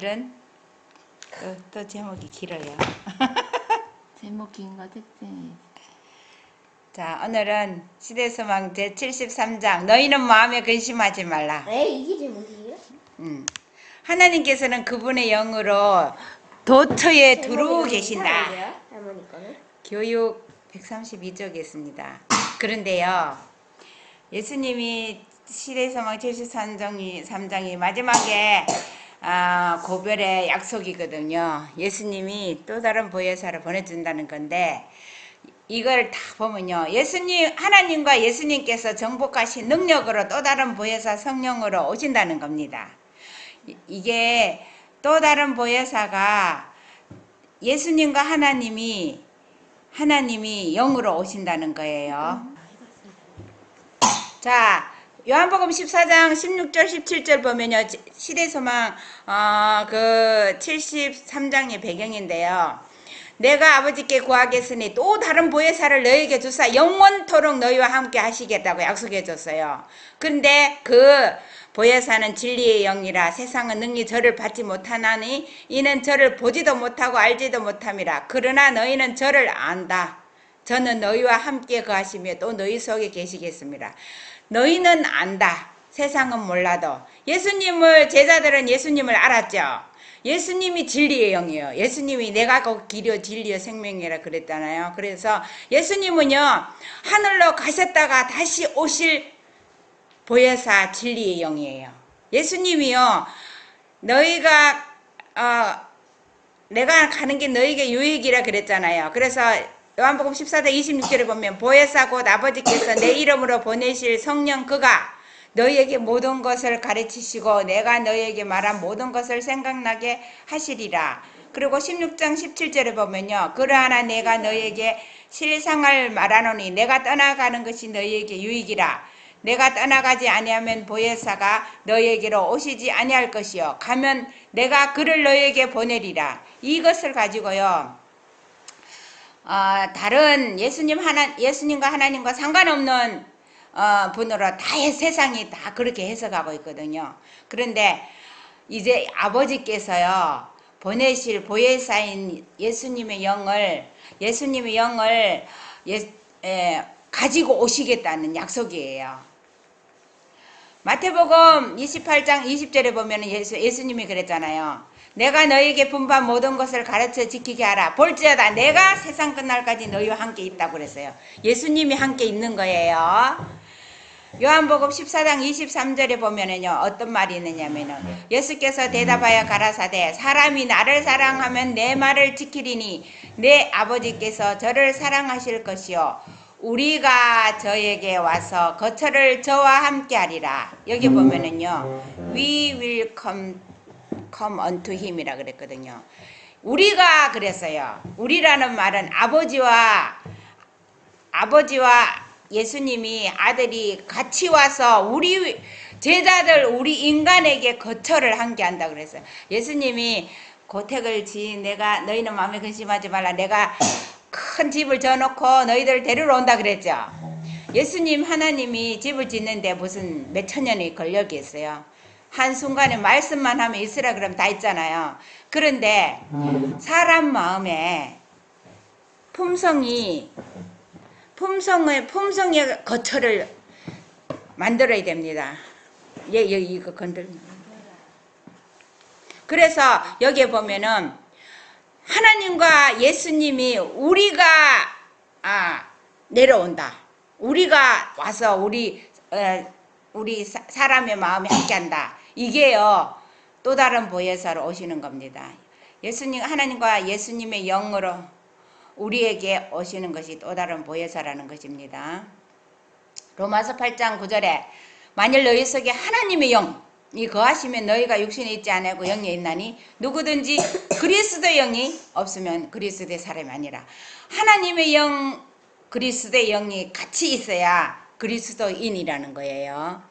오늘은 또 제목이 길어요. 제목 긴 거 특징이. 자, 오늘은 시대소망 제73장 너희는 마음에 근심하지 말라. 이게 제목이에요? 하나님께서는 그분의 영으로 도처에 두루 제목이 계신다. 이상한데요? 할머니 거는? 교육 132쪽에 있습니다. 그런데요, 예수님이 시대소망 73장이 마지막에 고별의 약속이거든요. 예수님이 또 다른 보혜사를 보내준다는 건데, 이걸 다 보면요, 하나님과 예수님께서 정복하신 능력으로 또 다른 보혜사 성령으로 오신다는 겁니다. 이게 또 다른 보혜사가 예수님과 하나님이 영으로 오신다는 거예요. 자, 요한복음 14장 16절 17절 보면요, 시대소망 그 73장의 배경인데요. 내가 아버지께 구하겠으니 또 다른 보혜사를 너에게 주사 영원토록 너희와 함께 하시겠다고 약속해 줬어요. 근데 그 보혜사는 진리의 영이라 세상은 능히 저를 받지 못하나니 이는 저를 보지도 못하고 알지도 못함이라. 그러나 너희는 저를 안다. 저는 너희와 함께 거하시며 또 너희 속에 계시겠습니다. 너희는 안다. 세상은 몰라도. 제자들은 예수님을 알았죠. 예수님이 진리의 영이에요. 예수님이 내가 곧 길이요 진리요 생명이라 그랬잖아요. 그래서 예수님은요, 하늘로 가셨다가 다시 오실 보혜사 진리의 영이에요. 예수님이요, 내가 가는 게 너에게 유익이라 그랬잖아요. 그래서 요한복음 14장 26절에 보면 보혜사 곧 아버지께서 내 이름으로 보내실 성령 그가 너희에게 모든 것을 가르치시고 내가 너희에게 말한 모든 것을 생각나게 하시리라. 그리고 16장 17절에 보면요, 그러하나 내가 너희에게 실상을 말하노니 내가 떠나가는 것이 너희에게 유익이라. 내가 떠나가지 아니하면 보혜사가 너희에게로 오시지 아니할 것이요 가면 내가 그를 너희에게 보내리라. 이것을 가지고요, 다른 예수님과 하나님과 상관없는 분으로 세상이 다 그렇게 해석하고 있거든요. 그런데 이제 아버지께서요, 보내실 보혜사인 예수님의 영을 가지고 오시겠다는 약속이에요. 마태복음 28장 20절에 보면 예수님이 그랬잖아요. 내가 너에게 분반 모든 것을 가르쳐 지키게 하라. 볼지어다 내가 세상 끝날까지 너희와 함께 있다고 그랬어요. 예수님이 함께 있는 거예요. 요한복음 14장 23절에 보면은요, 어떤 말이 있느냐면은, 예수께서 대답하여 가라사대 사람이 나를 사랑하면 내 말을 지키리니 내 아버지께서 저를 사랑하실 것이요 우리가 저에게 와서 거처를 저와 함께 하리라. 여기 보면은요, we will come unto him 이라 그랬거든요. 우리가 그랬어요. 우리라는 말은 아버지와 예수님이 아들이 같이 와서 우리 제자들, 우리 인간에게 거처를 함께 한다 그랬어요. 예수님이 고택을 지은 너희는 마음에 근심하지 말라. 내가 큰 집을 져놓고 너희들을 데리러 온다 그랬죠. 예수님 하나님이 집을 짓는데 무슨 몇천 년이 걸렸겠어요. 한순간에 말씀만 하면 있으라 그러면 다 있잖아요. 그런데 사람 마음에 품성의 거처를 만들어야 됩니다. 이거 건들면. 그래서 여기에 보면은 하나님과 예수님이 우리가 내려온다. 우리가 와서 우리 사람의 마음에 함께한다. 이게요, 또 다른 보혜사로 오시는 겁니다. 하나님과 예수님의 영으로 우리에게 오시는 것이 또 다른 보혜사라는 것입니다. 로마서 8장 9절에 만일 너희 속에 하나님의 영이 거하시면 너희가 육신에 있지 않고 영에 있나니 누구든지 그리스도의 영이 없으면 그리스도의 사람이 아니라. 하나님의 영, 그리스도의 영이 같이 있어야 그리스도인이라는 거예요.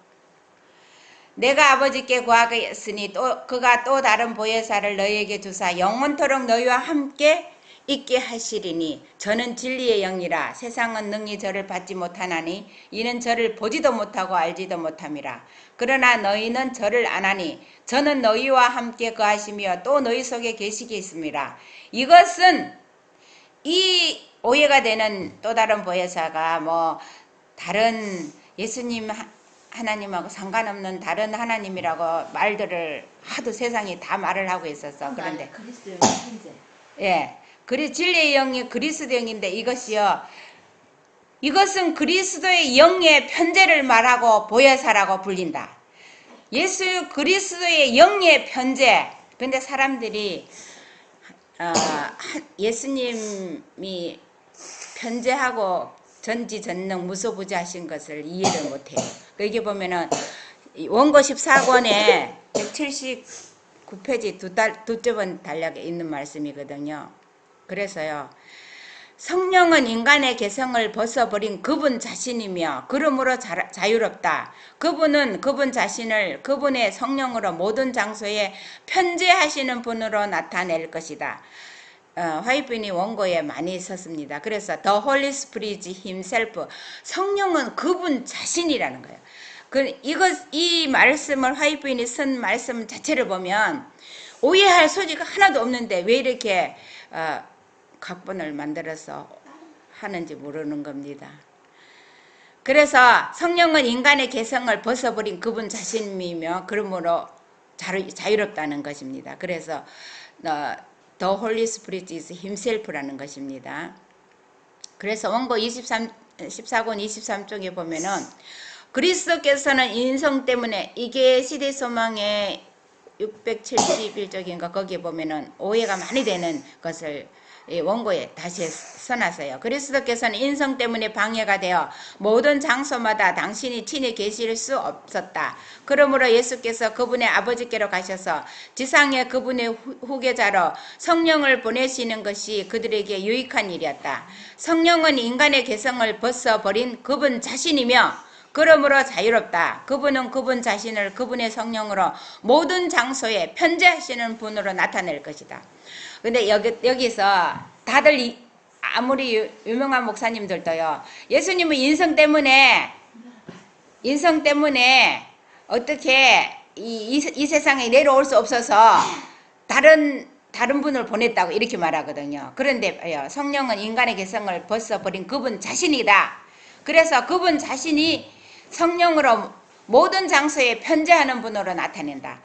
내가 아버지께 구하겠으니 그가 또 다른 보혜사를 너희에게 주사 영원토록 너희와 함께 있게 하시리니 저는 진리의 영이라 세상은 능히 저를 받지 못하나니 이는 저를 보지도 못하고 알지도 못함이라. 그러나 너희는 저를 아나니 저는 너희와 함께 거하시며 또 너희 속에 계시겠습니다. 이것은 이 오해가 되는 또 다른 보혜사가 뭐 다른 예수님 하나님하고 상관없는 다른 하나님이라고 말들을 하도 세상에 다 말을 하고 있었어. 그런데 그리스도의 현재. 예, 진리의 영이 그리스도의 영인데 이것은 그리스도의 영의 편재를 말하고 보혜사라고 불린다. 예수 그리스도의 영의 편재. 근데 사람들이 예수님이 편재하고 전지전능 무소부지하신 것을 이해를 못해요. 여기 보면은 원고 14권에 179페이지 두째 번 단락에 있는 말씀이거든요. 그래서요. 성령은 인간의 개성을 벗어버린 그분 자신이며 그러므로 자유롭다. 그분은 그분 자신을 그분의 성령으로 모든 장소에 편재하시는 분으로 나타낼 것이다. 화이트빈이 원고에 많이 썼습니다. 그래서 The Holy Spirit Himself, 성령은 그분 자신이라는 거예요. 이 말씀을 화이트빈이 쓴 말씀 자체를 보면 오해할 소지가 하나도 없는데 왜 이렇게 각본을 만들어서 하는지 모르는 겁니다. 그래서 성령은 인간의 개성을 벗어버린 그분 자신이며 그러므로 자유롭다는 것입니다. 그래서 The Holy Spirit is Himself라는 것입니다. 그래서 원고 14권 23쪽에 보면은 그리스도께서는 인성 때문에 이게 시대소망의 671쪽인가 거기에 보면은 오해가 많이 되는 것을 원고에 다시 써놨어요. 그리스도께서는 인성 때문에 방해가 되어 모든 장소마다 당신이 친히 계실 수 없었다. 그러므로 예수께서 그분의 아버지께로 가셔서 지상에 그분의 후계자로 성령을 보내시는 것이 그들에게 유익한 일이었다. 성령은 인간의 개성을 벗어버린 그분 자신이며 그러므로 자유롭다. 그분은 그분 자신을 그분의 성령으로 모든 장소에 편재하시는 분으로 나타낼 것이다. 근데 여기서 다들 아무리 유명한 목사님들도요. 예수님은 인성 때문에 어떻게 이 세상에 내려올 수 없어서 다른 분을 보냈다고 이렇게 말하거든요. 그런데 성령은 인간의 개성을 벗어버린 그분 자신이다. 그래서 그분 자신이 성령으로 모든 장소에 편재하는 분으로 나타낸다.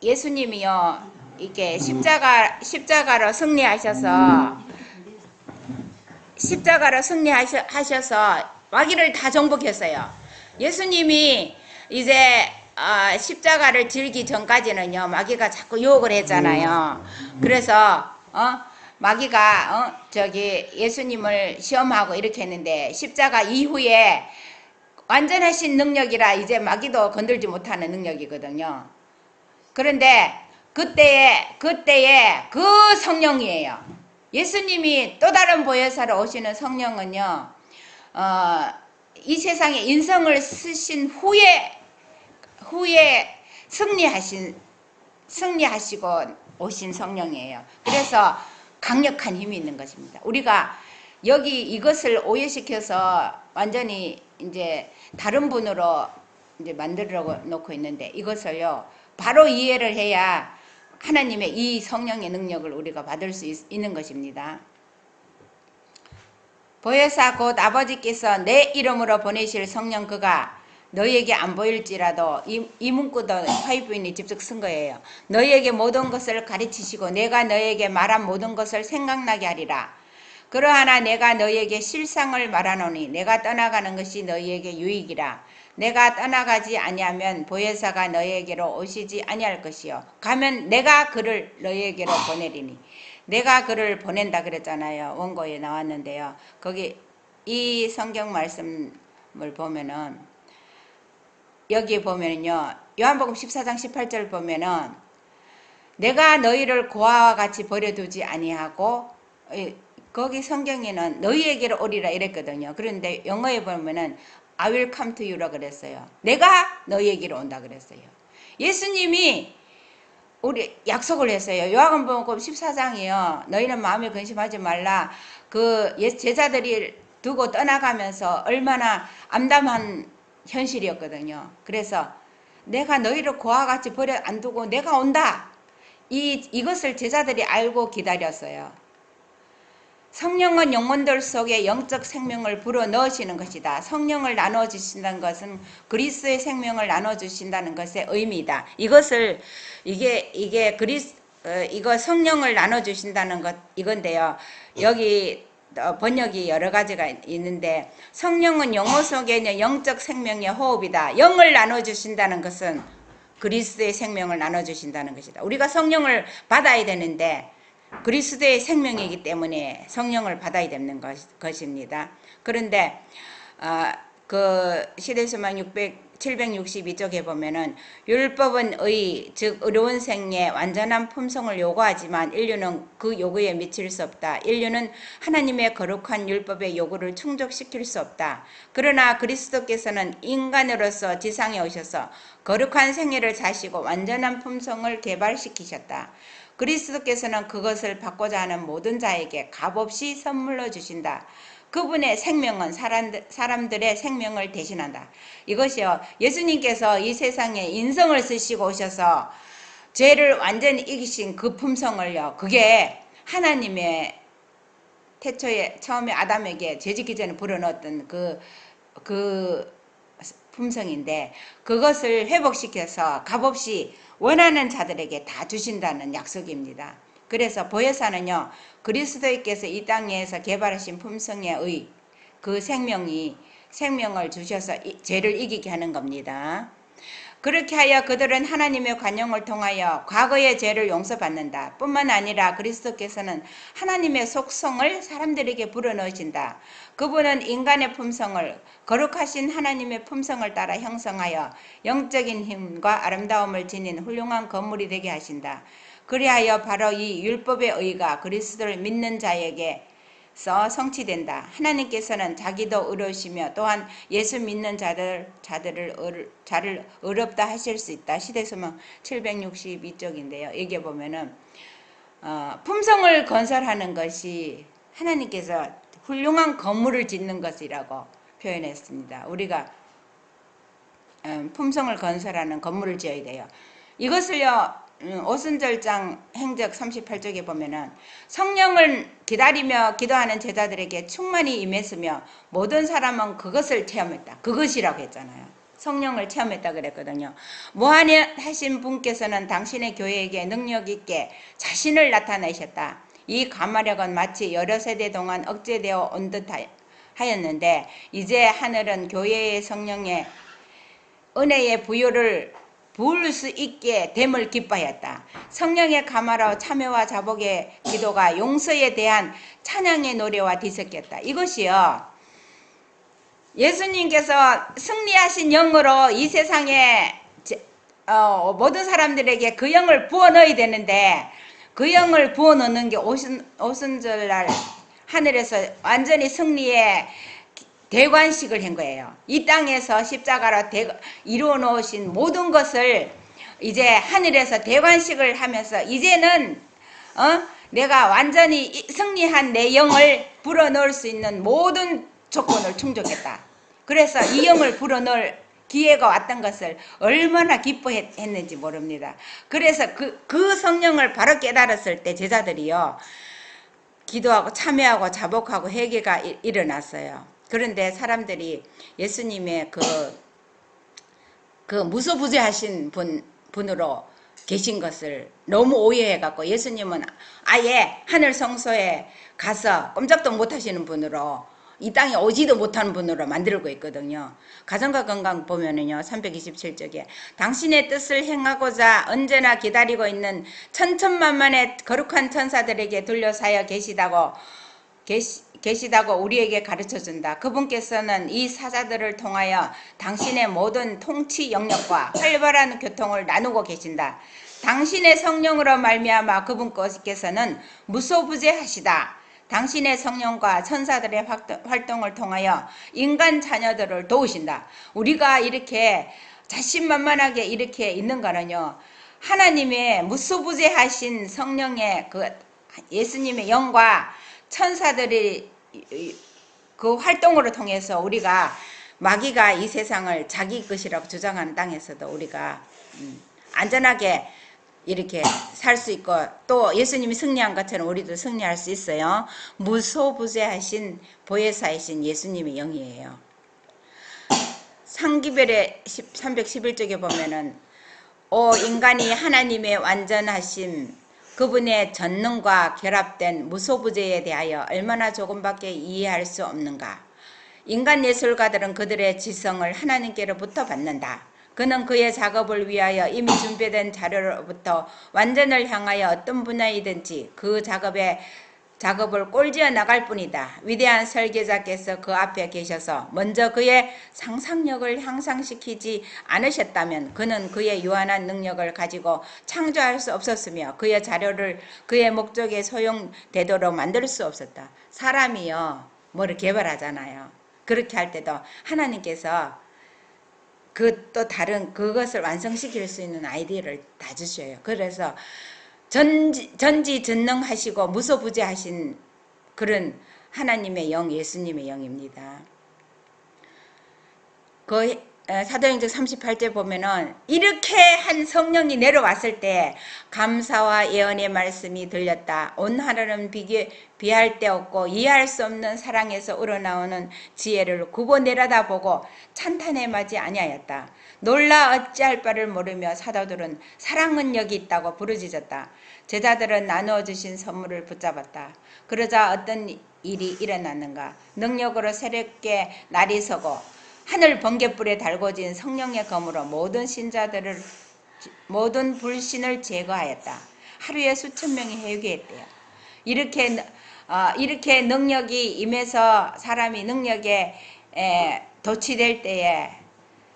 예수님이요. 이게 십자가로 승리하셔서 마귀를 다 정복했어요. 예수님이 이제 십자가를 지기 전까지는요. 마귀가 자꾸 유혹을 했잖아요. 그래서 마귀가 예수님을 시험하고 이렇게 했는데 십자가 이후에 완전하신 능력이라 이제 마귀도 건들지 못하는 능력이거든요. 그런데 그때에 그 성령이에요. 예수님이 또 다른 보혜사로 오시는 성령은요. 이 세상에 인성을 쓰신 후에 승리하시고 오신 성령이에요. 그래서 강력한 힘이 있는 것입니다. 우리가 여기 이것을 오해시켜서 완전히 이제 다른 분으로 이제 만들어 놓고 있는데 이것을요 바로 이해를 해야 하나님의 이 성령의 능력을 우리가 받을 수 있는 것입니다. 보혜사 곧 아버지께서 내 이름으로 보내실 성령 그가 너희에게 안 보일지라도 이 문구도 화이트빈이 직접 쓴 거예요. 너희에게 모든 것을 가르치시고 내가 너희에게 말한 모든 것을 생각나게 하리라. 그러하나 내가 너희에게 실상을 말하노니 내가 떠나가는 것이 너희에게 유익이라. 내가 떠나가지 아니하면 보혜사가 너희에게로 오시지 아니할 것이요 가면 내가 그를 너희에게로 보내리니. 내가 그를 보낸다 그랬잖아요. 원고에 나왔는데요. 거기 이 성경 말씀을 보면은 여기에 보면은요. 요한복음 14장 18절 보면은 내가 너희를 고아와 같이 버려두지 아니하고 거기 성경에는 너희에게로 오리라 이랬거든요. 그런데 영어에 보면은 I will come to you라 그랬어요. 내가 너희에게로 온다 그랬어요. 예수님이 우리 약속을 했어요. 요한복음 14장이요. 너희는 마음에 근심하지 말라. 그 제자들이 두고 떠나가면서 얼마나 암담한 현실이었거든요. 그래서 내가 너희를 고와 같이 버려 안 두고 내가 온다. 이것을 제자들이 알고 기다렸어요. 성령은 영혼들 속에 영적 생명을 불어 넣으시는 것이다. 성령을 나눠 주신다는 것은 그리스도의 생명을 나눠 주신다는 것의 의미다. 이거 성령을 나눠 주신다는 것 이건데요. 여기 번역이 여러 가지가 있는데 성령은 영혼 속에 있는 영적 생명의 호흡이다. 영을 나눠 주신다는 것은 그리스도의 생명을 나눠 주신다는 것이다. 우리가 성령을 받아야 되는데 그리스도의 생명이기 때문에 성령을 받아야 되는 것입니다. 그런데 그 시대소망 762쪽에 보면은 율법은 의, 즉 의로운 생의 완전한 품성을 요구하지만 인류는 그 요구에 미칠 수 없다. 인류는 하나님의 거룩한 율법의 요구를 충족시킬 수 없다. 그러나 그리스도께서는 인간으로서 지상에 오셔서 거룩한 생애를 사시고 완전한 품성을 개발시키셨다. 그리스도께서는 그것을 받고자 하는 모든 자에게 값없이 선물로 주신다. 그분의 생명은 사람들의 생명을 대신한다. 이것이요, 예수님께서 이 세상에 인성을 쓰시고 오셔서 죄를 완전히 이기신 그 품성을요, 그게 하나님의 태초에 처음에 아담에게 죄짓기 전에 불어넣었던 그 품성인데 그것을 회복시켜서 값없이 원하는 자들에게 다 주신다는 약속입니다. 그래서 보혜사는요, 그리스도께서 이 땅에서 개발하신 품성의 그 생명을 주셔서 죄를 이기게 하는 겁니다. 그렇게 하여 그들은 하나님의 관용을 통하여 과거의 죄를 용서받는다. 뿐만 아니라 그리스도께서는 하나님의 속성을 사람들에게 불어넣으신다. 그분은 인간의 품성을 거룩하신 하나님의 품성을 따라 형성하여 영적인 힘과 아름다움을 지닌 훌륭한 건물이 되게 하신다. 그리하여 바로 이 율법의 의가 그리스도를 믿는 자에게 성취된다. 하나님께서는 자기도 의로우시며 또한 예수 믿는 자를 의롭다 하실 수 있다. 시대소망 762쪽인데요. 여기에 보면은 품성을 건설하는 것이 하나님께서 훌륭한 건물을 짓는 것이라고 표현했습니다. 우리가 품성을 건설하는 건물을 지어야 돼요. 이것을요, 오순절장 행적 38쪽에 보면은 성령을 기다리며 기도하는 제자들에게 충만히 임했으며 모든 사람은 그것을 체험했다. 그것이라고 했잖아요. 성령을 체험했다 그랬거든요. 무한하신 분께서는 당신의 교회에게 능력 있게 자신을 나타내셨다. 이 가마력은 마치 여러 세대 동안 억제되어 온 듯 하였는데 이제 하늘은 교회의 성령의 은혜의 부여를 부을 수 있게 됨을 기뻐하였다. 성령의 가마로 참여와 자복의 기도가 용서에 대한 찬양의 노래와 뒤섞였다. 이것이요, 예수님께서 승리하신 영으로 이 세상에 모든 사람들에게 그 영을 부어 넣어야 되는데 그 영을 부어 넣는 게 오순절날 하늘에서 완전히 승리의 대관식을 한 거예요. 이 땅에서 십자가로 이루어 놓으신 모든 것을 이제 하늘에서 대관식을 하면서 이제는 내가 완전히 승리한 내 영을 불어넣을 수 있는 모든 조건을 충족했다. 그래서 이 영을 불어넣을 기회가 왔던 것을 얼마나 기뻐했는지 모릅니다. 그래서 그 성령을 바로 깨달았을 때 제자들이요, 기도하고 참여하고 자복하고 회개가 일어났어요. 그런데 사람들이 예수님의 그 무소부재하신 분으로 계신 것을 너무 오해해갖고 예수님은 아예 하늘 성소에 가서 꼼짝도 못하시는 분으로 이 땅에 오지도 못하는 분으로 만들고 있거든요. 가정과 건강 보면은요, 327쪽에 당신의 뜻을 행하고자 언제나 기다리고 있는 천천만만의 거룩한 천사들에게 둘러싸여 계시다고 우리에게 가르쳐준다. 그분께서는 이 사자들을 통하여 당신의 모든 통치 영역과 활발한 교통을 나누고 계신다. 당신의 성령으로 말미암아 그분께서는 무소부재하시다. 당신의 성령과 천사들의 활동을 통하여 인간 자녀들을 도우신다. 우리가 이렇게 자신만만하게 이렇게 있는 거는요, 하나님의 무소부재하신 성령의 그 예수님의 영과 천사들이 그 활동으로 통해서 우리가 마귀가 이 세상을 자기 것이라고 주장하는 땅에서도 우리가 안전하게 이렇게 살 수 있고 또 예수님이 승리한 것처럼 우리도 승리할 수 있어요. 무소부재하신 보혜사이신 예수님의 영이에요. 상기별의 311쪽에 보면은 오 인간이 하나님의 완전하심 그분의 전능과 결합된 무소부재에 대하여 얼마나 조금밖에 이해할 수 없는가. 인간 예술가들은 그들의 지성을 하나님께로부터 받는다. 그는 그의 작업을 위하여 이미 준비된 자료로부터 완전을 향하여 어떤 분야이든지 그 작업을 꼴지어 나갈 뿐이다. 위대한 설계자께서 그 앞에 계셔서 먼저 그의 상상력을 향상시키지 않으셨다면 그는 그의 유한한 능력을 가지고 창조할 수 없었으며 그의 자료를 그의 목적에 소용되도록 만들 수 없었다. 사람이요 뭐를 개발하잖아요. 그렇게 할 때도 하나님께서 그 또 다른 그것을 완성시킬 수 있는 아이디어를 다 주셔요. 그래서 전지전능하시고 무소부재하신 그런 하나님의 영, 예수님의 영입니다. 그 사도행전 38절 보면은 이렇게 한 성령이 내려왔을 때 감사와 예언의 말씀이 들렸다. 온 하늘은 비할 데 없고 이해할 수 없는 사랑에서 우러나오는 지혜를 굽어 내려다보고 찬탄에 맞지 아니하였다. 놀라 어찌할 바를 모르며 사도들은 사랑은 여기 있다고 부르짖었다. 제자들은 나누어 주신 선물을 붙잡았다. 그러자 어떤 일이 일어났는가. 능력으로 새롭게 날이 서고 하늘 번갯불에 달궈진 성령의 검으로 모든 불신을 제거하였다. 하루에 수천 명이 회개했대요. 이렇게 능력이 임해서 사람이 능력에 도취될 때에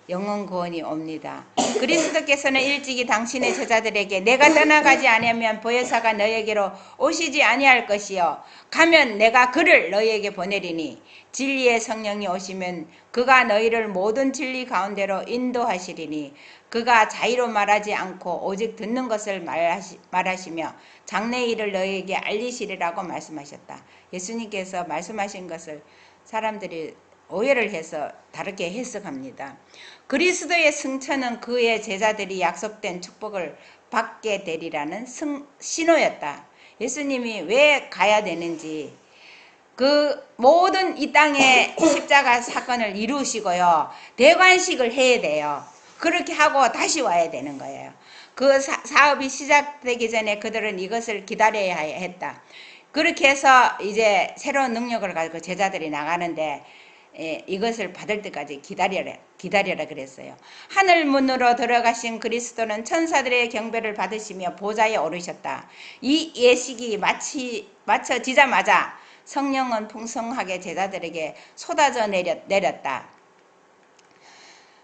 영원 구원이 옵니다. 그리스도께서는 일찍이 당신의 제자들에게 내가 떠나가지 않으면 보혜사가 너희에게로 오시지 아니할 것이요 가면 내가 그를 너희에게 보내리니 진리의 성령이 오시면 그가 너희를 모든 진리 가운데로 인도하시리니 그가 자의로 말하지 않고 오직 듣는 것을 말하시며 장래 일을 너희에게 알리시리라고 말씀하셨다. 예수님께서 말씀하신 것을 사람들이 오해를 해서 다르게 해석합니다. 그리스도의 승천은 그의 제자들이 약속된 축복을 받게 되리라는 신호였다. 예수님이 왜 가야 되는지 그 모든 이 땅의 십자가 사건을 이루시고요. 대관식을 해야 돼요. 그렇게 하고 다시 와야 되는 거예요. 그 사업이 시작되기 전에 그들은 이것을 기다려야 했다. 그렇게 해서 이제 새로운 능력을 가지고 제자들이 나가는데 이것을 받을 때까지 기다려라 그랬어요. 하늘 문으로 들어가신 그리스도는 천사들의 경배를 받으시며 보좌에 오르셨다. 이 예식이 마쳐지자마자 성령은 풍성하게 제자들에게 쏟아져 내렸다.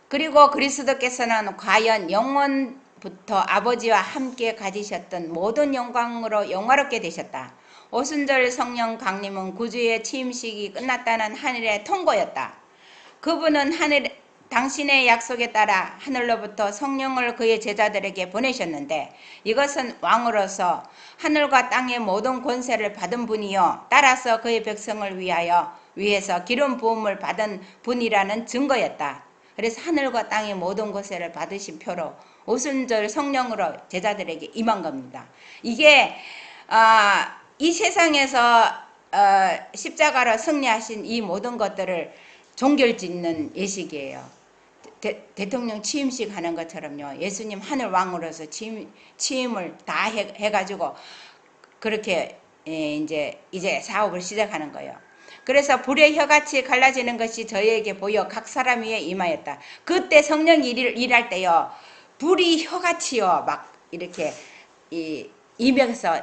그리고 그리스도께서는 과연 영원부터 아버지와 함께 가지셨던 모든 영광으로 영화롭게 되셨다. 오순절 성령 강림은 구주의 취임식이 끝났다는 하늘의 통보였다. 그분은 당신의 약속에 따라 하늘로부터 성령을 그의 제자들에게 보내셨는데 이것은 왕으로서 하늘과 땅의 모든 권세를 받은 분이요 따라서 그의 백성을 위해서 기름 부음을 받은 분이라는 증거였다. 그래서 하늘과 땅의 모든 권세를 받으신 표로 오순절 성령으로 제자들에게 임한 겁니다. 이게 이 세상에서 십자가로 승리하신 이 모든 것들을 종결짓는 예식이에요. 대통령 취임식 하는 것처럼요. 예수님 하늘 왕으로서 취임을 다 해가지고 그렇게 이제 사업을 시작하는 거예요. 그래서 불의 혀같이 갈라지는 것이 저희에게 보여 각 사람 위에 임하였다. 그때 성령이 일할 때요. 불이 혀같이요. 막 이렇게 임해서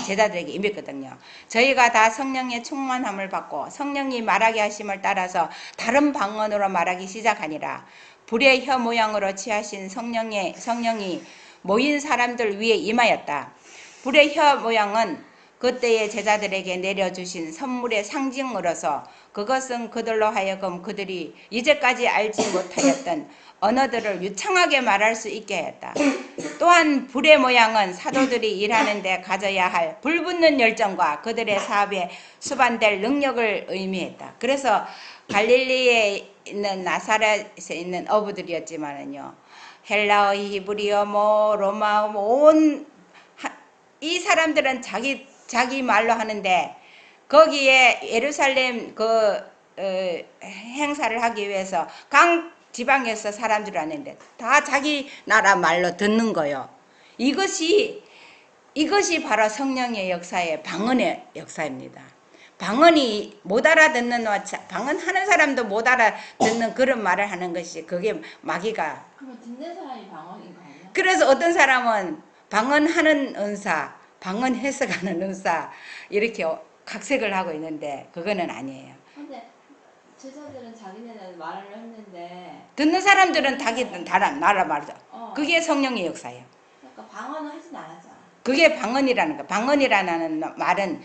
제자들에게 임했거든요. 저희가 다 성령의 충만함을 받고 성령이 말하게 하심을 따라서 다른 방언으로 말하기 시작하니라. 불의 혀 모양으로 취하신 성령이 모인 사람들 위에 임하였다. 불의 혀 모양은 그때의 제자들에게 내려주신 선물의 상징으로서 그것은 그들로 하여금 그들이 이제까지 알지 못하였던 언어들을 유창하게 말할 수 있게 했다. 또한 불의 모양은 사도들이 일하는 데 가져야 할 불붙는 열정과 그들의 사업에 수반될 능력을 의미했다. 그래서 갈릴리에 있는 나사렛에 있는 어부들이었지만은요, 헬라어, 히브리어, 로마어, 이 사람들은 자기 말로 하는데 거기에 예루살렘 행사를 하기 위해서 각 지방에서 사람들이 왔는데 다 자기 나라 말로 듣는 거요. 이것이 바로 성령의 역사의 방언의 역사입니다. 방언이 못 알아듣는 방언하는 사람도 못 알아듣는 그런 말을 하는 것이 그게 마귀가. 그럼 듣는 사람이 방언인 거 아니야? 그래서 어떤 사람은 방언하는 은사, 방언 해석하는 은사 이렇게 각색을 하고 있는데 그거는 아니에요. 근데 제자들은 자기네는 말을 했는데 듣는 사람들은 나라 말이죠. 그게 성령의 역사예요. 그러니까 방언은 하진 않았잖아. 그게 방언이라는 거. 방언이라는 말은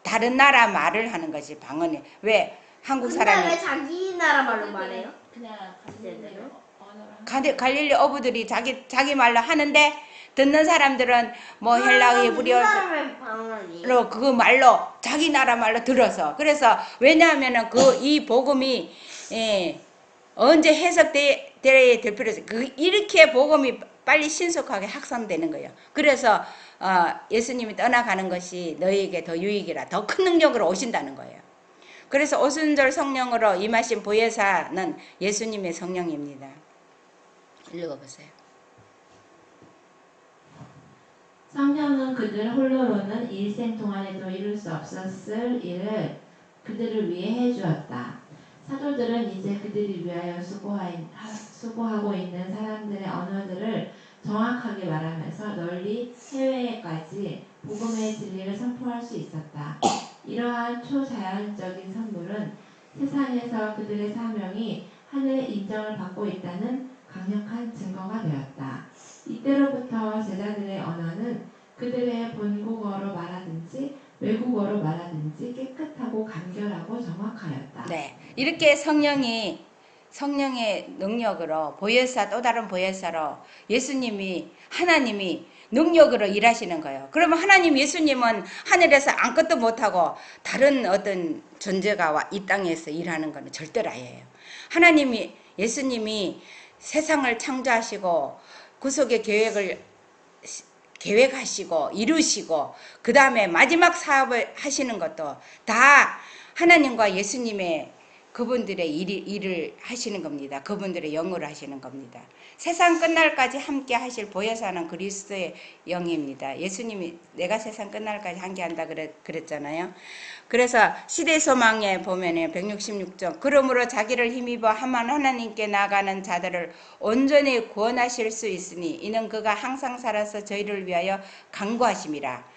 다른 나라 말을 하는 것이 방언이. 왜 한국 근데 왜 사람이 자기 나라 말로 말해요? 그냥 제대로? 언어를 갈릴리 어부들이 자기 말로 하는데 듣는 사람들은 뭐 헬라어, 히브리어 사람의 방언이. 그 말로 자기 나라 말로 들어서. 그래서 왜냐하면은 이 복음이 언제 해석돼야 될 필요가 있어요. 이렇게 복음이 빨리 신속하게 확산되는 거예요. 그래서 예수님이 떠나가는 것이 너희에게 더 유익이라 더 큰 능력으로 오신다는 거예요. 그래서 오순절 성령으로 임하신 보혜사는 예수님의 성령입니다. 읽어보세요. 성령은 그들 홀로로는 일생 동안에도 이룰 수 없었을 일을 그들을 위해 해주었다. 사도들은 이제 그들이 위하여 수고하고 있는 사람들의 언어들을 정확하게 말하면서 널리 해외에까지 복음의 진리를 선포할 수 있었다. 이러한 초자연적인 선물은 세상에서 그들의 사명이 하늘의 인정을 받고 있다는 강력한 증거가 되었다. 이때로부터 제자들의 언어는 그들의 본국어로 말하든지 외국어로 말하든지 깨끗하고 간결하고 정확하였다. 네, 이렇게 성령의 능력으로 보혜사, 또 다른 보혜사로 하나님이 능력으로 일하시는 거예요. 그러면 하나님 예수님은 하늘에서 아무것도 못하고 다른 어떤 존재가 이 땅에서 일하는 것은 절대로 아니에요. 예수님이 세상을 창조하시고 구속의 계획하시고 이루시고 그 다음에 마지막 사업을 하시는 것도 다 하나님과 예수님의 그분들의 일을 하시는 겁니다. 그분들의 영으로 하시는 겁니다. 세상 끝날까지 함께 하실 보혜사는 그리스도의 영입니다. 예수님이 내가 세상 끝날까지 함께 한다 그랬잖아요. 그래서 시대 소망에 보면 166쪽 그러므로 자기를 힘입어 하나님께 나아가는 자들을 온전히 구원하실 수 있으니 이는 그가 항상 살아서 저희를 위하여 간구하심이라.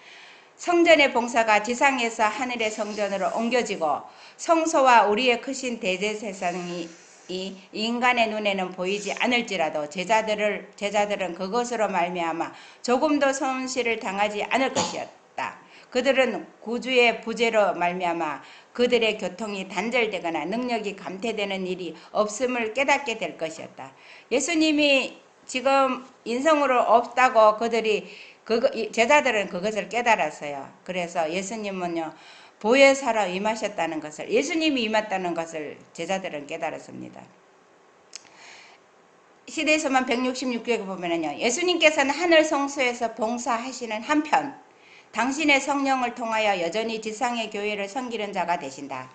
성전의 봉사가 지상에서 하늘의 성전으로 옮겨지고 성소와 우리의 크신 대제사장이 이 인간의 눈에는 보이지 않을지라도 제자들은 그것으로 말미암아 조금도 손실을 당하지 않을 것이었다. 그들은 구주의 부재로 말미암아 그들의 교통이 단절되거나 능력이 감퇴되는 일이 없음을 깨닫게 될 것이었다. 예수님이 지금 인성으로 없다고 제자들은 그것을 깨달았어요. 그래서 예수님은요, 보혜사로 임하셨다는 것을, 예수님이 임했다는 것을 제자들은 깨달았습니다. 시대에서만 166쪽에 보면요, 예수님께서는 하늘 성소에서 봉사하시는 한편, 당신의 성령을 통하여 여전히 지상의 교회를 섬기는 자가 되신다.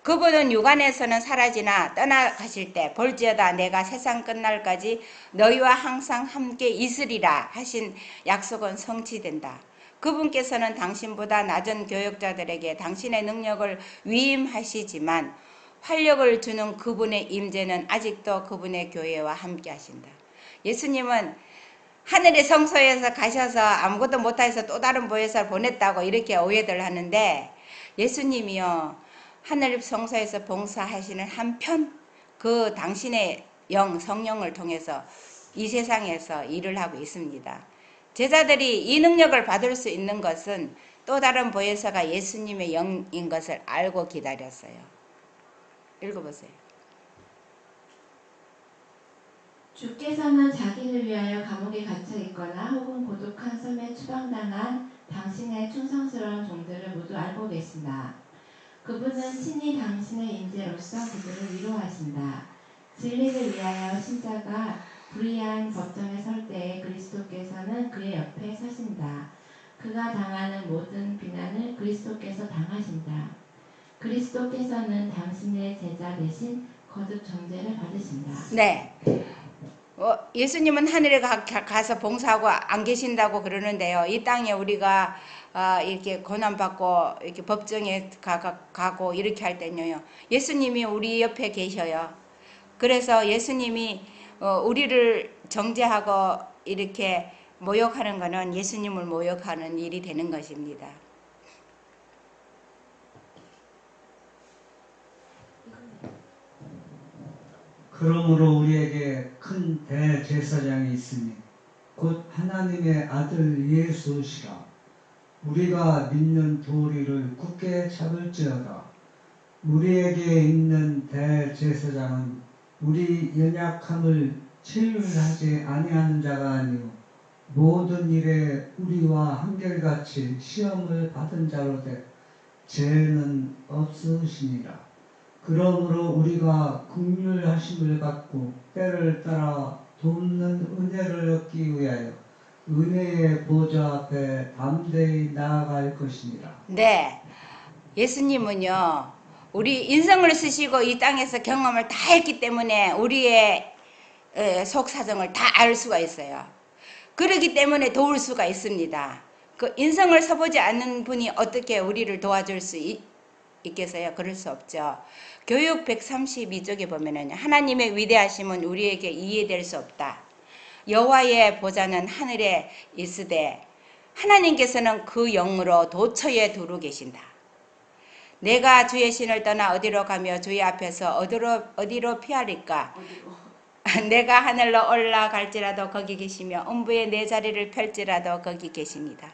그분은 육안에서는 사라지나 떠나가실 때 볼지어다 내가 세상 끝날까지 너희와 항상 함께 있으리라 하신 약속은 성취된다. 그분께서는 당신보다 낮은 교역자들에게 당신의 능력을 위임하시지만 활력을 주는 그분의 임재는 아직도 그분의 교회와 함께 하신다. 예수님은 하늘의 성소에서 가셔서 아무것도 못해서 또 다른 보혜사를 보냈다고 이렇게 오해들 하는데 예수님이요 하늘 성소에서 봉사하시는 한편 그 당신의 성령을 통해서 이 세상에서 일을 하고 있습니다. 제자들이 이 능력을 받을 수 있는 것은 또 다른 보혜사가 예수님의 영인 것을 알고 기다렸어요. 읽어보세요. 주께서는 자기를 위하여 감옥에 갇혀 있거나 혹은 고독한 섬에 추방당한 당신의 충성스러운 종들을 모두 알고 계신다. 그분은 친히 당신의 임재로서 그들을 위로하신다. 진리를 위하여 신자가 불의한 법정에 설 때에 그리스도께서는 그의 옆에 서신다. 그가 당하는 모든 비난을 그리스도께서 당하신다. 그리스도께서는 당신의 제자 대신 거듭 정죄를 받으신다. 네. 예수님은 하늘에 가서 봉사하고 안 계신다고 그러는데요. 이 땅에 우리가 이렇게 고난받고 이렇게 법정에 가고 이렇게 할 때는요. 예수님이 우리 옆에 계셔요. 그래서 예수님이 우리를 정죄하고 이렇게 모욕하는 것은 예수님을 모욕하는 일이 되는 것입니다. 그러므로 우리에게 큰 대제사장이 있으니 곧 하나님의 아들 예수시라. 우리가 믿는 도리를 굳게 잡을지어다. 우리에게 있는 대제사장은 우리 연약함을 체휼하지 아니하는 자가 아니요 모든 일에 우리와 한결같이 시험을 받은 자로되 죄는 없으시니라. 그러므로 우리가 긍휼하심을 받고 때를 따라 돕는 은혜를 얻기 위하여 은혜의 보좌 앞에 담대히 나아갈 것이니라. 네. 예수님은요. 우리 인생을 쓰시고 이 땅에서 경험을 다 했기 때문에 우리의 속 사정을 다 알 수가 있어요. 그렇기 때문에 도울 수가 있습니다. 그 인생을 써보지 않는 분이 어떻게 우리를 도와줄 수 있겠어요? 그럴 수 없죠. 교육 132쪽에 보면은 하나님의 위대하심은 우리에게 이해될 수 없다. 여호와의 보좌는 하늘에 있으되 하나님께서는 그 영으로 도처에 두루 계신다. 내가 주의 신을 떠나 어디로 가며 주의 앞에서 어디로 피하리까? 내가 하늘로 올라갈지라도 거기 계시며 음부에 내 자리를 펼지라도 거기 계십니다.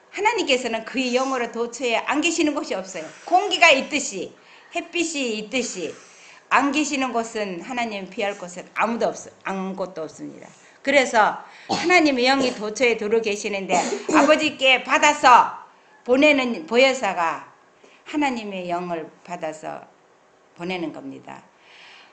하나님께서는 그의 영으로 도처에 안 계시는 곳이 없어요. 공기가 있듯이 햇빛이 있듯이 안 계시는 곳은 하나님 피할 곳은 아무것도 없습니다. 그래서 하나님의 영이 도처에 두루 계시는데 아버지께 받아서 보내는 보혜사가 하나님의 영을 받아서 보내는 겁니다.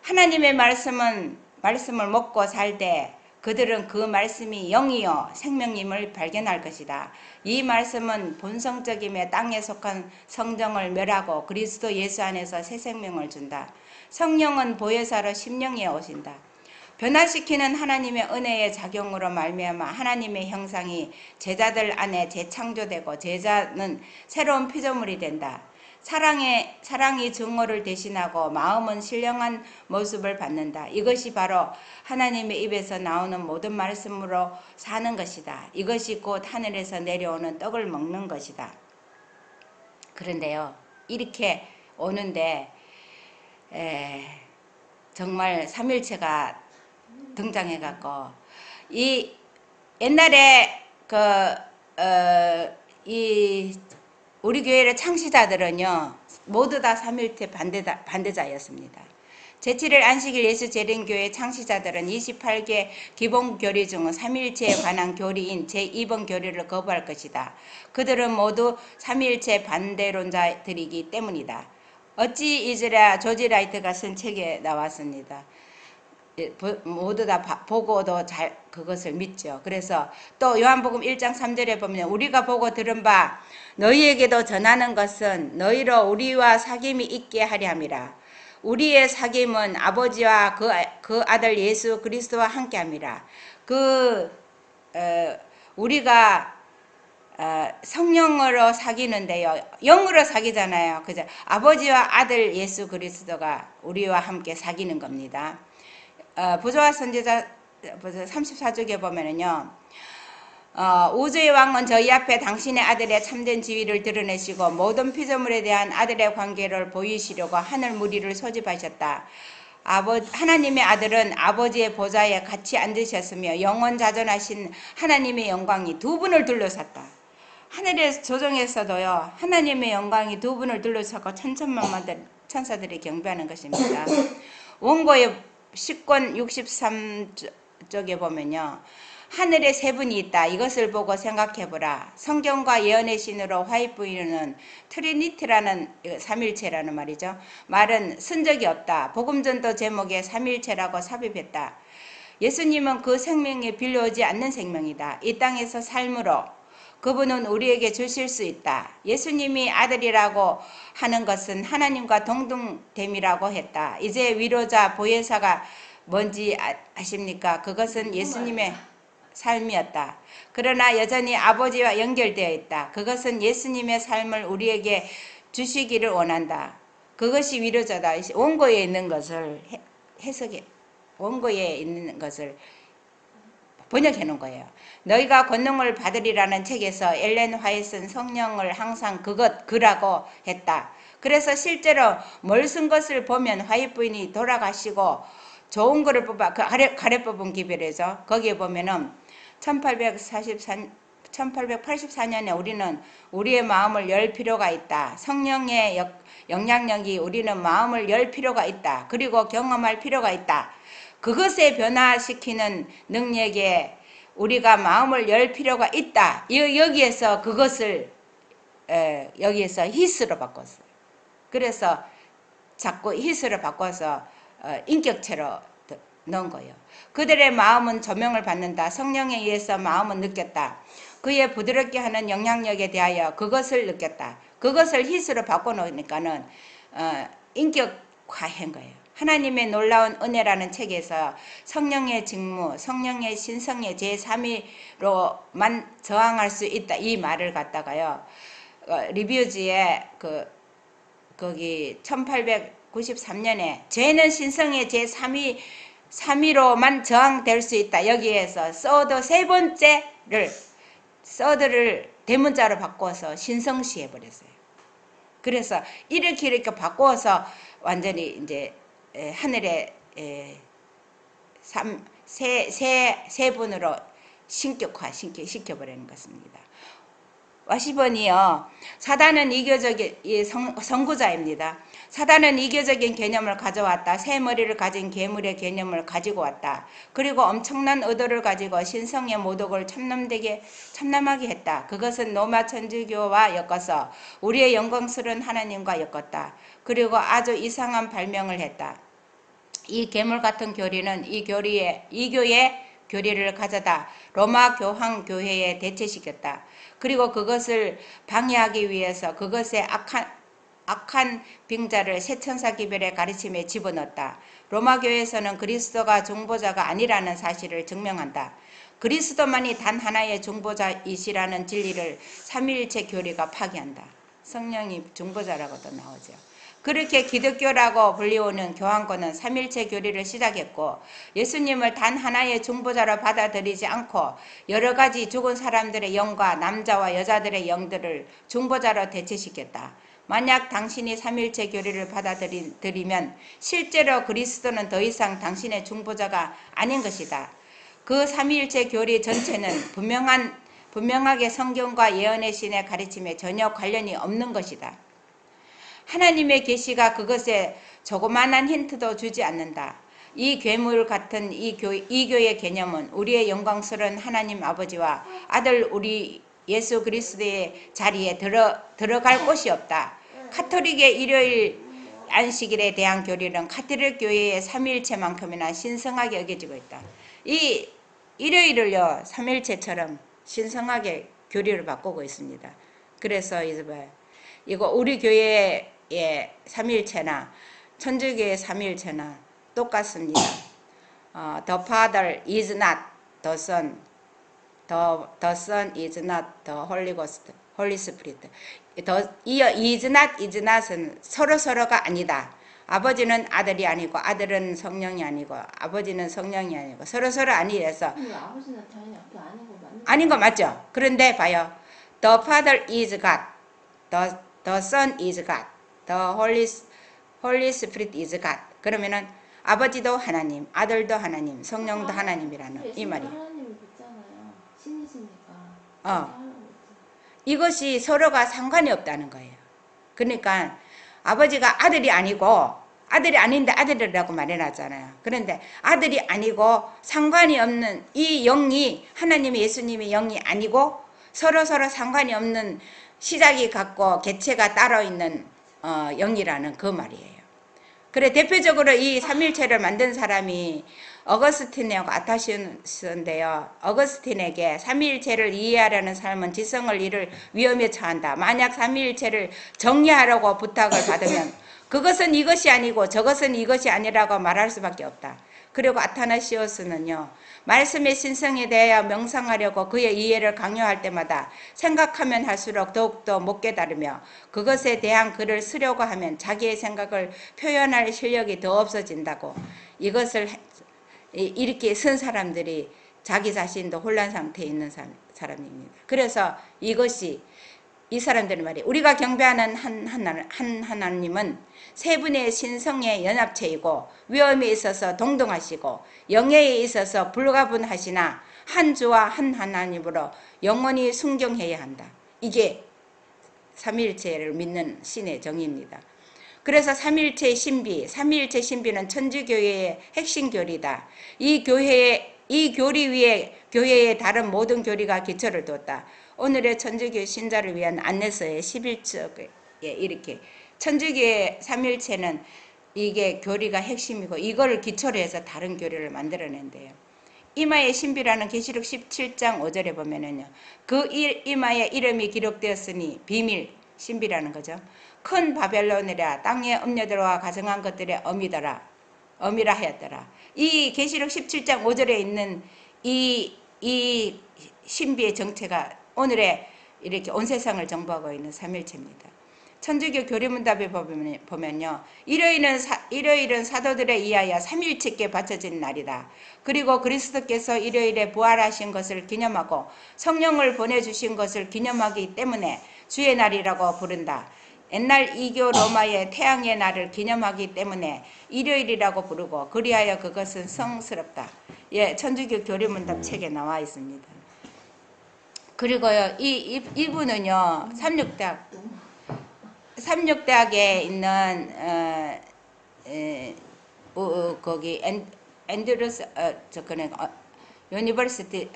하나님의 말씀을 먹고 살 때 그들은 그 말씀이 영이요 생명임을 발견할 것이다. 이 말씀은 본성적임에 땅에 속한 성정을 멸하고 그리스도 예수 안에서 새 생명을 준다. 성령은 보혜사로 심령에 오신다. 변화시키는 하나님의 은혜의 작용으로 말미암아 하나님의 형상이 제자들 안에 재창조되고 제자는 새로운 피조물이 된다. 사랑이 증오를 대신하고 마음은 신령한 모습을 받는다. 이것이 바로 하나님의 입에서 나오는 모든 말씀으로 사는 것이다. 이것이 곧 하늘에서 내려오는 떡을 먹는 것이다. 그런데요, 이렇게 오는데 정말 삼일체가 등장해갖고 이 옛날에 우리 교회의 창시자들은요 모두 다 삼일체 반대자였습니다. 제7일 안식일 예수 재림교회 창시자들은 28개 기본 교리 중 삼일체에 관한 교리인 제2번 교리를 거부할 것이다. 그들은 모두 삼일체 반대론자들이기 때문이다. 어찌 이즈라 조지 라이트가 쓴 책에 나왔습니다. 모두 다 보고도 잘 그것을 믿죠. 그래서 또 요한복음 1장 3절에 보면 우리가 보고 들은 바 너희에게도 전하는 것은 너희로 우리와 사귐이 있게 하려 함이라. 우리의 사귐은 아버지와 그 아들 예수 그리스도와 함께 함이라. 우리가 성령으로 사귀는데요. 영으로 사귀잖아요. 그죠? 아버지와 아들 예수 그리스도가 우리와 함께 사귀는 겁니다. 부조와 선지자 34쪽에 보면은요. 우주의 왕은 저희 앞에 당신의 아들의 참된 지위를 드러내시고 모든 피조물에 대한 아들의 관계를 보이시려고 하늘 무리를 소집하셨다. 하나님의 아들은 아버지의 보좌에 같이 앉으셨으며 영원자존하신 하나님의 영광이 두 분을 둘러쌌다. 하늘의 조정에서도요, 하나님의 영광이 두 분을 둘러싸고 천천만만 천사들이 경배하는 것입니다. 원고의 10권 63쪽에 보면요, 하늘에 세 분이 있다. 이것을 보고 생각해보라. 성경과 예언의 신으로 화입부인은 트리니티라는 삼일체라는 말이죠. 말은 쓴 적이 없다. 복음전도 제목에 삼일체라고 삽입했다. 예수님은 그 생명에 빌려오지 않는 생명이다. 이 땅에서 삶으로 그분은 우리에게 주실 수 있다. 예수님이 아들이라고 하는 것은 하나님과 동등됨이라고 했다. 이제 위로자 보혜사가 뭔지 아십니까? 그것은 예수님의 삶이었다. 그러나 여전히 아버지와 연결되어 있다. 그것은 예수님의 삶을 우리에게 주시기를 원한다. 그것이 위로자다. 원고에 있는 것을 해석해, 원고에 있는 것을 번역해 놓은 거예요. 너희가 권능을 받으리라는 책에서 엘렌 화이트는 성령을 항상 그라고 했다. 그래서 실제로 뭘 쓴 것을 보면 화이트 부인이 돌아가시고 좋은 거를 뽑아, 그 가래 뽑은 기별이죠. 거기에 보면은 1884년에 우리는 우리의 마음을 열 필요가 있다. 성령의 영향력이 우리는 마음을 열 필요가 있다. 그리고 경험할 필요가 있다. 그것에 변화시키는 능력에 우리가 마음을 열 필요가 있다. 여기에서 그것을 여기에서 히스로 바꿨어요. 그래서 자꾸 히스로 바꿔서 인격체로 넣은 거예요. 그들의 마음은 조명을 받는다. 성령에 의해서 마음은 느꼈다. 그의 부드럽게 하는 영향력에 대하여 그것을 느꼈다. 그것을 히스로 바꿔놓으니까는 인격화한 거예요. 하나님의 놀라운 은혜라는 책에서 성령의 직무, 성령의 신성의 제3위로만 저항할 수 있다. 이 말을 갖다가요. 리뷰지에 거기 1893년에 죄는 신성의 제3위로만 저항될 수 있다. 여기에서 서드를 대문자로 바꿔서 신성시 해버렸어요. 그래서 이렇게 바꿔서 완전히 이제 하늘의 세 분으로 시켜버리는 것입니다. 와시번이요. 사단은 이교적인 선구자입니다. 사단은 이교적인 개념을 가져왔다. 새 머리를 가진 괴물의 개념을 가지고 왔다. 그리고 엄청난 의도를 가지고 신성의 모독을 참남하게 했다. 그것은 로마 천주교와 엮어서 우리의 영광스러운 하나님과 엮었다. 그리고 아주 이상한 발명을 했다. 이 괴물 같은 교리는 이 교의 교리를 가져다 로마 교황 교회에 대체시켰다. 그리고 그것을 방해하기 위해서 그것의 악한 빙자를 새천사 기별의 가르침에 집어넣었다. 로마 교회에서는 그리스도가 중보자가 아니라는 사실을 증명한다. 그리스도만이 단 하나의 중보자이시라는 진리를 삼위일체 교리가 파기한다. 성령이 중보자라고도 나오죠. 그렇게 기독교라고 불리우는 교황권은 삼일체 교리를 시작했고 예수님을 단 하나의 중보자로 받아들이지 않고 여러 가지 죽은 사람들의 영과 남자와 여자들의 영들을 중보자로 대체시켰다. 만약 당신이 삼일체 교리를 받아들이면 실제로 그리스도는 더 이상 당신의 중보자가 아닌 것이다. 그 삼위일체 교리 전체는 분명하게 성경과 예언의 신의 가르침에 전혀 관련이 없는 것이다. 하나님의 계시가 그것에 조그만한 힌트도 주지 않는다. 이 괴물 같은 이 교의 개념은 우리의 영광스러운 하나님 아버지와 아들 우리 예수 그리스도의 자리에 들어갈 곳이 없다. 카톨릭의 일요일 안식일에 대한 교리는 카톨릭 교회의 삼위일체만큼이나 신성하게 여겨지고 있다. 이 일요일을요 삼위일체처럼 신성하게 교리를 바꾸고 있습니다. 그래서 이거 우리 교회의 삼위일체나 천주교의 삼위일체나 똑같습니다. The Father is not the Son, the Son is not the Holy Ghost, Holy Spirit. 이 is not은 서로가 아니다. 아버지는 아들이 아니고 아들은 성령이 아니고 아버지는 성령이 아니고 서로 아니래서 아버지는 당연히 아닌 거 맞죠? 그런데 봐요. The Father is God, the Son is God, the Holy Spirit is God. 그러면은 아버지도 하나님, 아들도 하나님, 성령도 하나님이라는 이 말이에요. 하나님을 믿잖아요. 신이시니까. 이것이 서로가 상관이 없다는 거예요. 그러니까 아버지가 아들이 아닌데 아들이라고 말해놨잖아요. 그런데 아들이 아니고 상관이 없는 이 영이 하나님의 예수님의 영이 아니고 서로 상관이 없는 시작이 같고 개체가 따로 있는 영이라는 그 말이에요. 그래 대표적으로 이 삼일체를 만든 사람이 어거스틴하고 아타시우스인데요. 어거스틴에게 삼위일체를 이해하려는 삶은 지성을 잃을 위험에 처한다. 만약 삼위일체를 정리하라고 부탁을 받으면 그것은 이것이 아니고 저것은 이것이 아니라고 말할 수밖에 없다. 그리고 아타나시오스는요. 말씀의 신성에 대하여 명상하려고 그의 이해를 강요할 때마다 생각하면 할수록 더욱더 못 깨달으며 그것에 대한 글을 쓰려고 하면 자기의 생각을 표현할 실력이 더 없어진다고 이것을 이렇게 쓴 사람들이 자기 자신도 혼란 상태에 있는 사람입니다. 그래서 이것이 이 사람들의 말이 우리가 경배하는 한 하나님은 세 분의 신성의 연합체이고 위엄에 있어서 동등하시고 영예에 있어서 불가분하시나 한 주와 한 하나님으로 영원히 순경해야 한다. 이게 삼위일체를 믿는 신의 정의입니다. 그래서 삼위일체 신비는 천주교회의 핵심 교리다. 이 교리 위에 교회의 다른 모든 교리가 기초를 뒀다. 오늘의 천주교 신자를 위한 안내서의 11쪽에 이렇게 천주교의 삼위일체는 이게 교리가 핵심이고 이걸 기초로 해서 다른 교리를 만들어낸대요. 이마의 신비라는 계시록 17장 5절에 보면은요. 그 이마에 이름이 기록되었으니 비밀 신비라는 거죠. 큰 바벨론이라 땅의 음녀들과 가정한 것들의 어미라 하였더라. 이 계시록 17장 5절에 있는 이 신비의 정체가 오늘의 이렇게 온 세상을 정복하고 있는 삼일체입니다. 천주교 교리문답에 보면요. 일요일은 사도들에 의하여 삼일체께 바쳐진 날이다. 그리고 그리스도께서 일요일에 부활하신 것을 기념하고 성령을 보내주신 것을 기념하기 때문에 주의 날이라고 부른다. 옛날 이교 로마의 태양의 날을 기념하기 때문에 일요일이라고 부르고 그리하여 그것은 성스럽다. 예, 천주교 교리문답 책에 나와 있습니다. 그리고요, 이분은요, 삼육대학에 있는 거기 앤드루스 유니버시티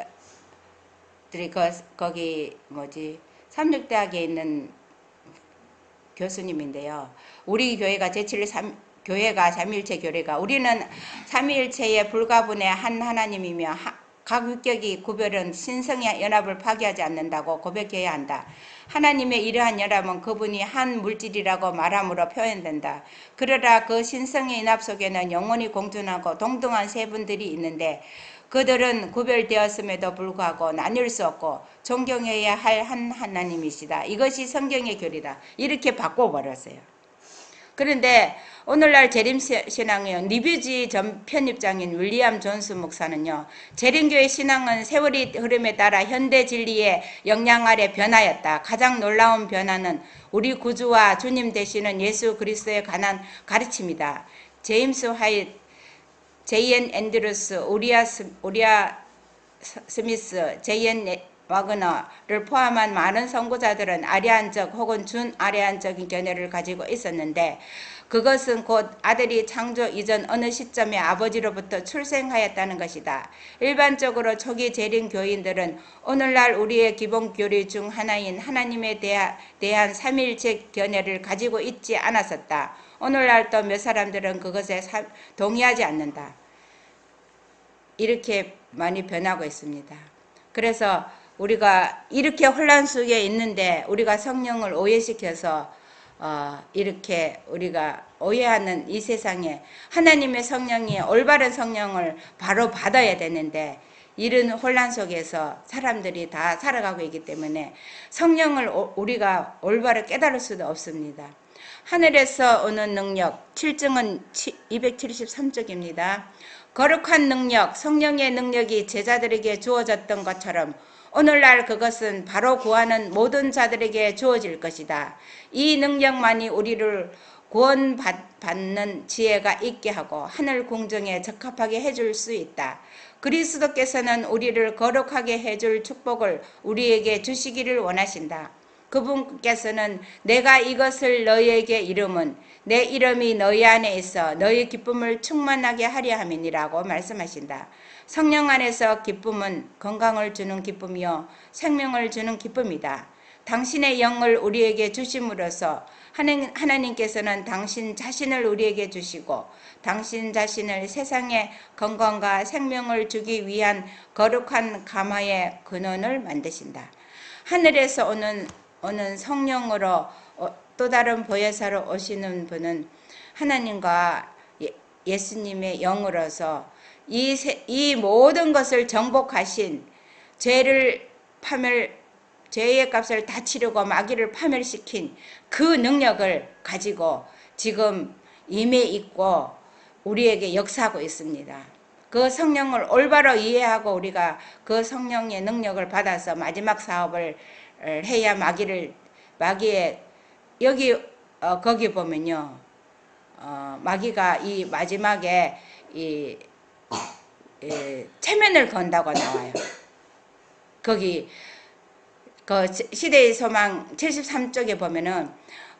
거기 삼육대학에 있는 교수님인데요. 우리 교회가 교회가 삼위일체 교회가 우리는 삼위일체의 불가분의 한 하나님이며 각 위격이 구별은 신성의 연합을 파괴하지 않는다고 고백해야 한다. 하나님의 이러한 연합은 그분이 한 물질이라고 말함으로 표현된다. 그러나 그 신성의 연합 속에는 영원히 공존하고 동등한 세 분들이 있는데 그들은 구별되었음에도 불구하고 나뉠 수 없고 존경해야 할 한 하나님이시다. 이것이 성경의 교리다. 이렇게 바꿔버렸어요. 그런데 오늘날 재림신앙의 리뷰지 전 편집장인 윌리엄 존스 목사는요. 재림교의 신앙은 세월이 흐름에 따라 현대 진리의 영향 아래 변하였다. 가장 놀라운 변화는 우리 구주와 주님 되시는 예수 그리스도에 관한 가르침이다. 제임스 화이트, 제이엔 앤드루스, 우리아 스미스, 제이엔 와그너를 포함한 많은 선구자들은 아리안적 혹은 준아리안적인 견해를 가지고 있었는데 그것은 곧 아들이 창조 이전 어느 시점에 아버지로부터 출생하였다는 것이다. 일반적으로 초기 재림 교인들은 오늘날 우리의 기본 교리 중 하나인 하나님에 대한 삼위일체 견해를 가지고 있지 않았었다. 오늘날 또 몇 사람들은 그것에 동의하지 않는다. 이렇게 많이 변하고 있습니다. 그래서 우리가 이렇게 혼란 속에 있는데 우리가 성령을 오해시켜서 이렇게 우리가 오해하는 이 세상에 하나님의 성령이 올바른 성령을 바로 받아야 되는데 이런 혼란 속에서 사람들이 다 살아가고 있기 때문에 성령을 우리가 올바로 깨달을 수도 없습니다. 하늘에서 오는 능력 7증은 273쪽입니다. 거룩한 능력, 성령의 능력이 제자들에게 주어졌던 것처럼 오늘날 그것은 바로 구하는 모든 자들에게 주어질 것이다. 이 능력만이 우리를 구원받는 지혜가 있게 하고 하늘 공정에 적합하게 해줄 수 있다. 그리스도께서는 우리를 거룩하게 해줄 축복을 우리에게 주시기를 원하신다. 그분께서는 내가 이것을 너희에게 이름은 내 이름이 너희 안에 있어 너희 기쁨을 충만하게 하려 함이니라고 말씀하신다. 성령 안에서 기쁨은 건강을 주는 기쁨이요 생명을 주는 기쁨이다. 당신의 영을 우리에게 주심으로써 하나님께서는 당신 자신을 우리에게 주시고 당신 자신을 세상에 건강과 생명을 주기 위한 거룩한 감화의 근원을 만드신다. 하늘에서 오는 성령으로 또 다른 보혜사로 오시는 분은 하나님과 예수님의 영으로서 이 모든 것을 정복하신 죄의 값을 다 치르고 마귀를 파멸시킨 그 능력을 가지고 지금 임해 있고 우리에게 역사하고 있습니다. 그 성령을 올바로 이해하고 우리가 그 성령의 능력을 받아서 마지막 사업을 해야 마귀의 여기 거기 보면요, 마귀가 이 마지막에 이 체면을 건다고 나와요. 거기 그 시대의 소망 73쪽에 보면은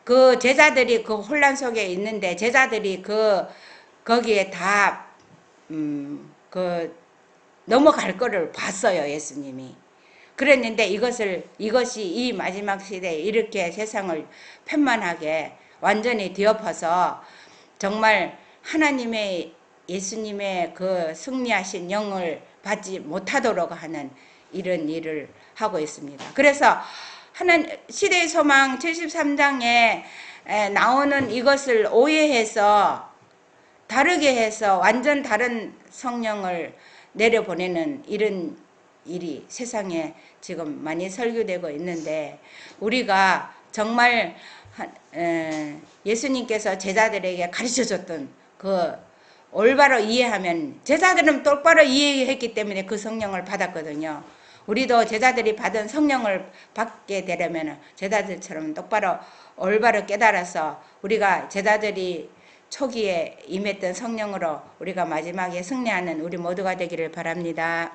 그 제자들이 그 혼란 속에 있는데 제자들이 거기에 다 넘어갈 거를 봤어요, 예수님이. 그랬는데 이것이 이 마지막 시대에 이렇게 세상을 편만하게 완전히 뒤엎어서 정말 하나님의 예수님의 그 승리하신 영을 받지 못하도록 하는 이런 일을 하고 있습니다. 그래서 시대의 소망 73장에 나오는 이것을 오해해서 다르게 해서 완전 다른 성령을 내려보내는 이런 일이 세상에 지금 많이 설교되고 있는데 우리가 정말 예수님께서 제자들에게 가르쳐줬던 그 올바로 이해하면 제자들은 똑바로 이해했기 때문에 그 성령을 받았거든요. 우리도 제자들이 받은 성령을 받게 되려면 제자들처럼 똑바로 올바로 깨달아서 우리가 제자들이 초기에 임했던 성령으로 우리가 마지막에 승리하는 우리 모두가 되기를 바랍니다.